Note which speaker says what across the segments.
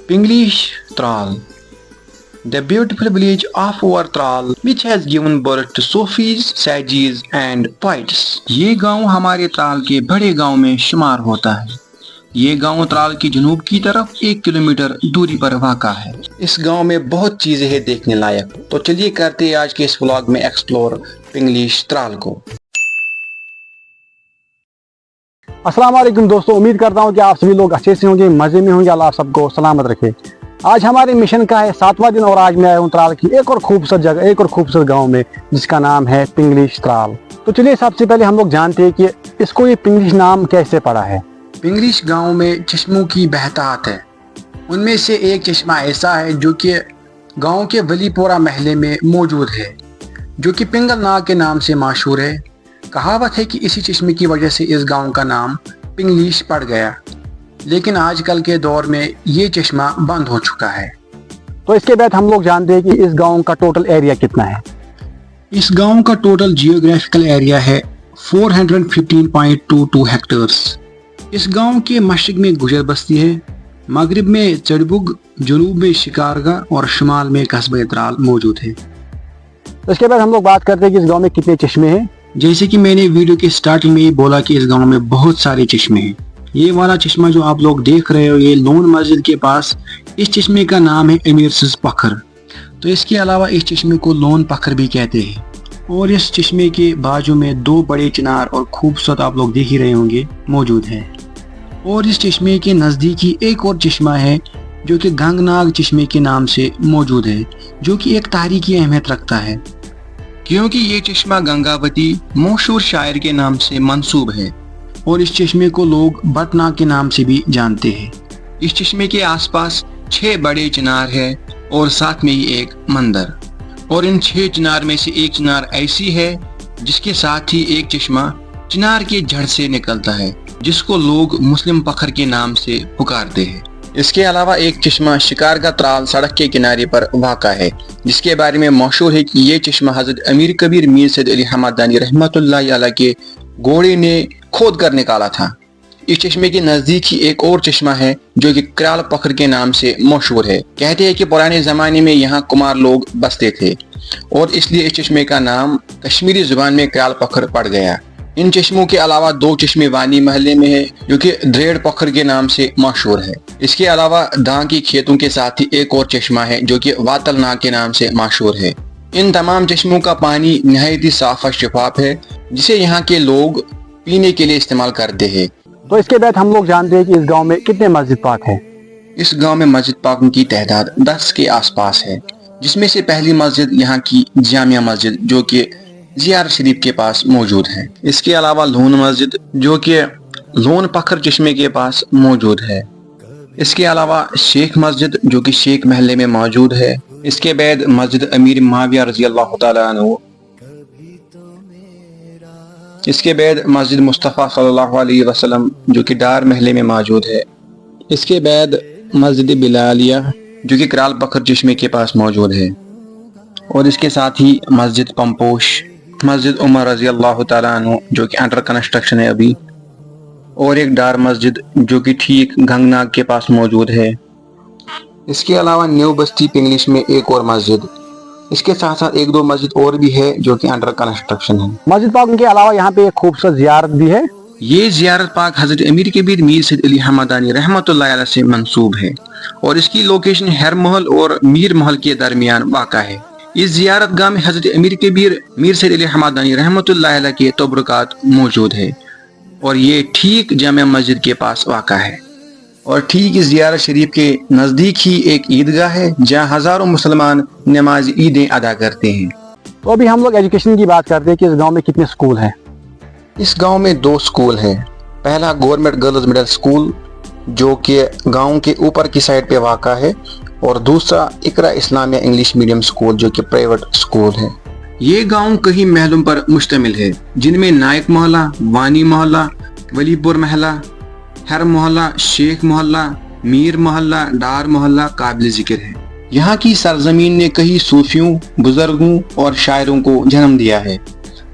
Speaker 1: Pinglish Tral, the beautiful village of our Tral, which has given birth to Sufis, Sajis and poets. یہ گاؤں ہمارے ترال کے بڑے گاؤں میں شمار ہوتا ہے۔ یہ گاؤں ترال کی جنوب کی طرف 1 کلومیٹر دوری پر واقع ہے۔ اس گاؤں میں بہت چیزیں ہیں دیکھنے لائق، تو چلیے کرتے ہیں آج کے اس ولاگ میں ایکسپلور پنگلیش ترال کو۔
Speaker 2: السلام علیکم دوستو، امید کرتا ہوں کہ آپ سبھی لوگ اچھے سے ہوں گے، مزے میں ہوں گے۔ اللہ آپ سب کو سلامت رکھے۔ آج ہمارے مشن کا ہے 7واں دن اور آج میں آیا ہوں ترال کی ایک اور خوبصورت جگہ، ایک اور خوبصورت گاؤں میں جس کا نام ہے پنگلیش ترال۔ تو چلیے سب سے پہلے ہم لوگ جانتے ہیں کہ اس کو یہ پنگلیش نام کیسے پڑا ہے۔
Speaker 1: پنگلیش گاؤں میں چشموں کی بہتات ہے۔ ان میں سے ایک چشمہ ایسا ہے جو کہ گاؤں کے ولی پورہ محلے میں موجود ہے، جو کہ پنگل ناگ کے نام سے مشہور ہے۔ کہاوت ہے کہ اسی چشمے کی وجہ سے اس گاؤں کا نام پنگلیش پڑ گیا، لیکن آج کل کے دور میں یہ چشمہ بند ہو چکا ہے۔
Speaker 2: تو اس کے بعد ہم لوگ جانتے ہیں کہ اس گاؤں کا ٹوٹل ایریا کتنا ہے۔
Speaker 1: اس گاؤں کا ٹوٹل جیوگرافیکل ایریا ہے 415.22 ہیکٹرز۔ اس گاؤں کے مشرق میں گجر بستی ہے، مغرب میں چڑبگ، جنوب میں شکارگا اور شمال میں قصبہ ترال موجود ہے۔
Speaker 2: اس کے بعد ہم لوگ بات کرتے ہیں کہ اس گاؤں میں کتنے چشمے ہیں۔
Speaker 1: جیسے کہ میں نے ویڈیو کے سٹارٹنگ میں ہی بولا کہ اس گاؤں میں بہت سارے چشمے ہیں۔ یہ والا چشمہ جو آپ لوگ دیکھ رہے ہو، یہ لون مسجد کے پاس، اس چشمے کا نام ہے امیر سز پکھر۔ تو اس کے علاوہ اس چشمے کو لون پکھر بھی کہتے ہیں، اور اس چشمے کے بازو میں 2 بڑے چنار اور خوبصورت آپ لوگ دیکھ ہی رہے ہوں گے موجود ہیں۔ اور اس چشمے کے نزدیک ہی ایک اور چشمہ ہے جو کہ گنگ ناگ چشمے کے نام سے موجود ہے، جو کہ ایک تاریخی اہمیت رکھتا ہے، کیونکہ یہ چشمہ گنگاوتی مشہور شاعر کے نام سے منسوب ہے، اور اس چشمے کو لوگ بٹ ناگ کے نام سے بھی جانتے ہیں۔ اس چشمے کے آس پاس 6 بڑے چنار ہے اور ساتھ میں ہی ایک مندر، اور ان 6 چنار میں سے ایک چنار ایسی ہے جس کے ساتھ ہی ایک چشمہ چنار کی جڑ سے نکلتا ہے، جس کو لوگ مسلم پکھر کے نام سے پکارتے ہیں۔ اس کے علاوہ ایک چشمہ شکارگا ترال سڑک کے کنارے پر واقع ہے، جس کے بارے میں مشہور ہے کہ یہ چشمہ حضرت امیر کبیر میر سید علی حمدانی رحمۃ اللہ علیہ کے گھوڑے نے کھود کر نکالا تھا۔ اس چشمے کے نزدیک ہی ایک اور چشمہ ہے جو کہ کرال پکھر کے نام سے مشہور ہے۔ کہتے ہیں کہ پرانے زمانے میں یہاں کمار لوگ بستے تھے، اور اس لیے اس چشمے کا نام کشمیری زبان میں کرال پکھر پڑ گیا۔ ان چشموں کے علاوہ 2 چشمے وانی محلے میں ہے جو کہ دریڑ پکھر کے نام سے مشہور ہے۔ اس کے علاوہ دھان کی کھیتوں کے ساتھ ہی ایک اور چشمہ ہے جو کہ واتل ناگ کے نام سے مشہور ہے۔ ان تمام چشموں کا پانی نہایت ہی صاف اور شفاف ہے، جسے یہاں کے لوگ پینے کے لیے استعمال کرتے ہیں۔
Speaker 2: تو اس کے بعد ہم لوگ جانتے ہیں کہ اس گاؤں میں کتنے مسجد پاک ہیں۔
Speaker 1: اس گاؤں میں مسجد پاکوں کی تعداد 10 کے آس پاس ہے، جس میں سے پہلی مسجد یہاں کی جامعہ مسجد جو کہ زیارت شریف کے پاس موجود ہے۔ اس کے علاوہ لون مسجد جو کہ لون پکھر چشمے کے پاس موجود ہے۔ اس کے علاوہ شیخ مسجد جو کہ شیخ محلے میں موجود ہے۔ اس کے بعد مسجد امیر معاویہ رضی اللہ تعالیٰ عنہ۔ اس کے بعد مسجد مصطفیٰ صلی اللہ علیہ وسلم جو کہ ڈار محلے میں موجود ہے۔ اس کے بعد مسجد بلالیہ جو کہ کرال پکھر چشمے کے پاس موجود ہے، اور اس کے ساتھ ہی مسجد پمپوش، مسجد عمر رضی اللہ تعالیٰ عنہ جو کہ انڈر کنسٹرکشن ہے ابھی، اور ایک ڈار مسجد جو کہ ٹھیک گنگ ناگ کے پاس موجود ہے۔ اس کے علاوہ نیو بستی پنگلیش میں ایک اور مسجد، اس کے ساتھ ساتھ 1-2 مسجد اور بھی ہے جو کہ انڈر کنسٹرکشن ہے۔
Speaker 2: مسجد پاک کے علاوہ یہاں پہ ایک خوبصورت زیارت بھی ہے۔
Speaker 1: یہ زیارت پاک حضرت امیر کبیر میر سید علی حمدانی رحمۃ اللہ علیہ سے منسوب ہے، اور اس کی لوکیشن ہر محل اور میر محل کے درمیان واقع ہے۔ اس زیارت گاہ میں حضرت امیر کبیر میر سید علی حمدانی رحمۃ اللہ علیہ کے تبرکات موجود ہے، اور یہ ٹھیک جامع مسجد کے پاس واقع ہے، اور ٹھیک اس زیارت شریف کے نزدیک ہی ایک عیدگاہ ہے جہاں ہزاروں مسلمان نماز عیدیں ادا کرتے ہیں۔
Speaker 2: تو ابھی ہم لوگ ایجوکیشن کی بات کرتے ہیں کہ اس گاؤں میں کتنے سکول ہیں۔
Speaker 1: اس گاؤں میں 2 سکول ہیں۔ پہلا گورنمنٹ گرلز مڈل سکول جو کہ گاؤں کے اوپر کی سائڈ پہ واقع ہے، اور دوسرا اقرا اسلامیہ انگلش میڈیم سکول جو کہ پرائیویٹ سکول ہے۔ یہ گاؤں کئی محلوں پر مشتمل ہے، جن میں نائک محلہ، وانی محلہ، ولی پور محلہ، ہر محلہ، شیخ محلہ، میر محلہ، ڈار محلہ قابل ذکر ہے۔ یہاں کی سرزمین نے کئی صوفیوں، بزرگوں اور شاعروں کو جنم دیا ہے،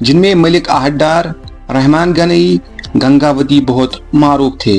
Speaker 1: جن میں ملک آہٹ ڈار، رحمان گنئی، گنگاوتی بہت معروف تھے۔